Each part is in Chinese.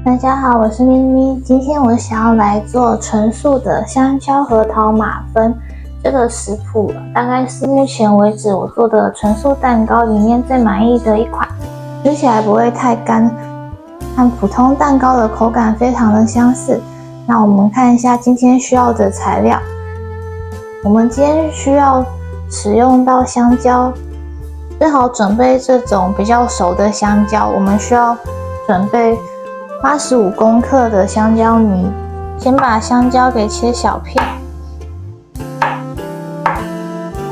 大家好，我是咪咪。今天我想要来做纯素的香蕉核桃马芬这个食谱，大概是目前为止我做的纯素蛋糕里面最满意的一款，吃起来不会太干，和普通蛋糕的口感非常的相似。那我们看一下今天需要的材料。我们今天需要使用到香蕉，最好准备这种比较熟的香蕉。我们需要准备85公克的香蕉泥，先把香蕉给切小片，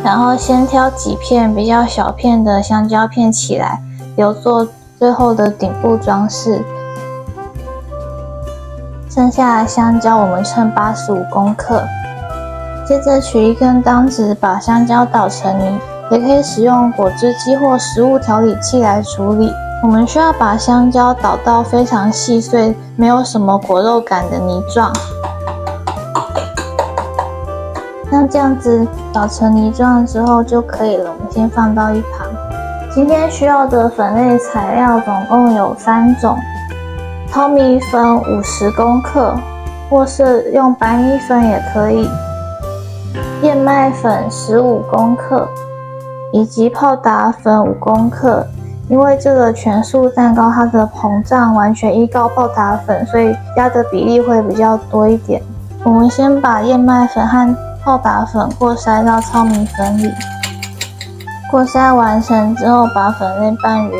然后先挑几片比较小片的香蕉片起来，留作最后的顶部装饰。剩下的香蕉我们称85公克。接着取一根当子，把香蕉捣成泥，也可以使用果汁机或食物调理器来处理。我们需要把香蕉捣到非常细碎，没有什么果肉感的泥状。像这样子捣成泥状之后就可以了，我们先放到一旁。今天需要的粉类材料总共有3种：糙米粉50公克，或是用白米粉也可以；燕麦粉15公克，以及泡打粉5公克。因为这个全素蛋糕它的膨胀完全依靠泡打粉，所以加的比例会比较多一点。我们先把燕麦粉和泡打粉过筛到糙米粉里，过筛完成之后把粉类拌匀。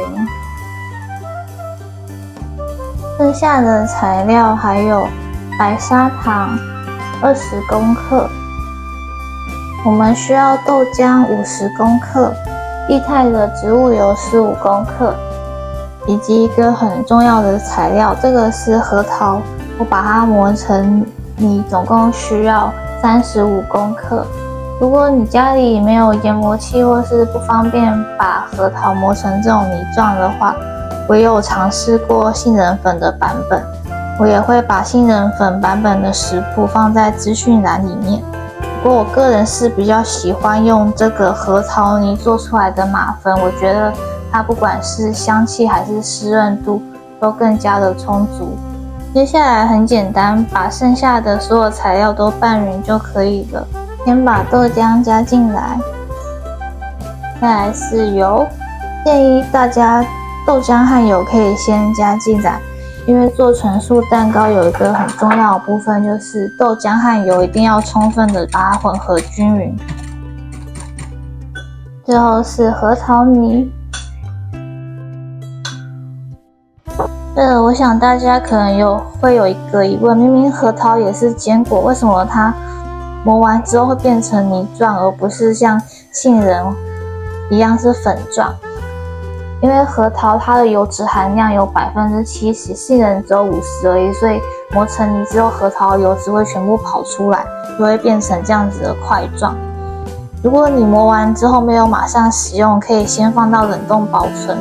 剩下的材料还有白砂糖20公克，我们需要豆浆50公克，液态的植物油15公克，以及一个很重要的材料，这个是核桃，我把它磨成泥，总共需要35公克。如果你家里没有研磨器，或是不方便把核桃磨成这种泥状的话，我也有尝试过杏仁粉的版本，我也会把杏仁粉版本的食谱放在资讯栏里面。不过我个人是比较喜欢用这个核桃泥做出来的马芬，我觉得它不管是香气还是湿润度都更加的充足。接下来很简单，把剩下的所有材料都拌匀就可以了。先把豆浆加进来，再来是油，建议大家豆浆和油可以先加进来，因为做纯素蛋糕有一个很重要的部分，就是豆浆和油一定要充分的把它混合均匀。最后是核桃泥。我想大家可能会有一个疑问，明明核桃也是坚果，为什么它磨完之后会变成泥状，而不是像杏仁一样是粉状？因为核桃它的油脂含量有70%，杏仁只有50%而已，所以磨成泥之后，核桃的油脂会全部跑出来，就会变成这样子的块状。如果你磨完之后没有马上使用，可以先放到冷冻保存。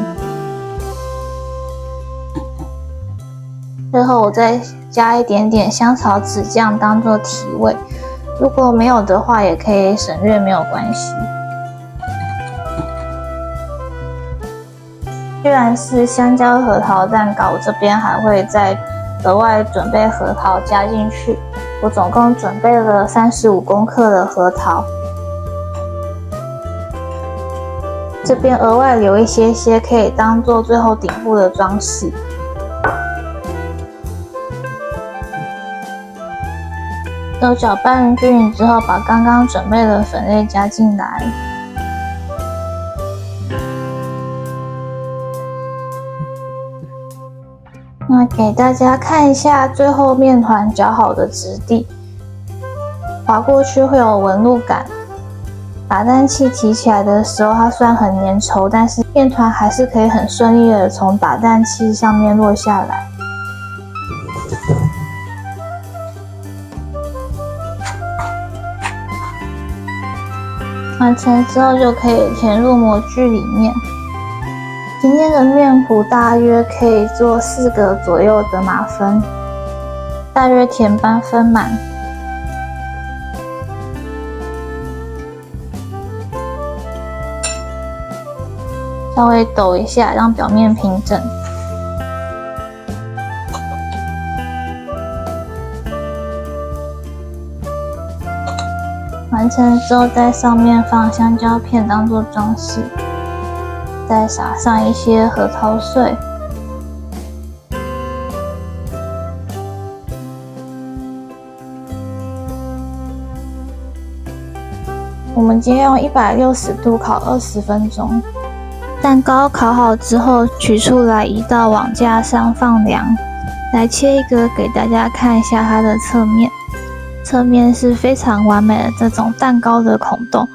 最后我再加一点点香草籽酱当做提味，如果没有的话也可以省略，没有关系。虽然是香蕉核桃蛋糕，我这边还会再额外准备核桃加进去。我总共准备了35公克的核桃，这边额外留一些可以当做最后顶部的装饰。都搅拌均匀之后，把刚刚准备的粉类加进来。那给大家看一下最后面团搅好的质地，滑过去会有纹路感。打蛋器提起来的时候，它虽然很粘稠，但是面团还是可以很顺利的从打蛋器上面落下来。完成之后就可以填入模具里面。今天的面谱大约可以做4个左右的马芬，大约填半分满。稍微抖一下，让表面平整。完成之后，在上面放香蕉片当做装饰，再撒上一些核桃碎。我们今天用160度烤20分钟。蛋糕烤好之后，取出来移到网架上放凉。来切一个给大家看一下它的侧面。侧面是非常完美的这种蛋糕的孔洞。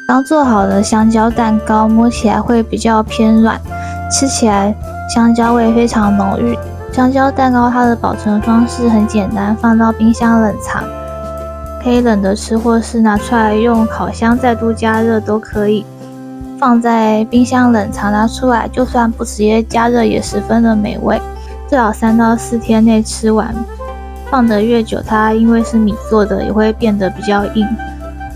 刚做好的香蕉蛋糕摸起来会比较偏软，吃起来香蕉味非常浓郁。香蕉蛋糕它的保存方式很简单，放到冰箱冷藏，可以冷着吃，或是拿出来用烤箱再度加热都可以。放在冰箱冷藏，拿出来就算不直接加热也十分的美味。最好3到4天内吃完。放得越久，它因为是米做的，也会变得比较硬。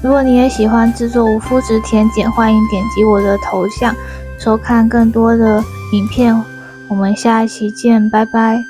如果你也喜欢制作无麸质甜点，欢迎点击我的头像收看更多的影片。我们下一期见，拜拜。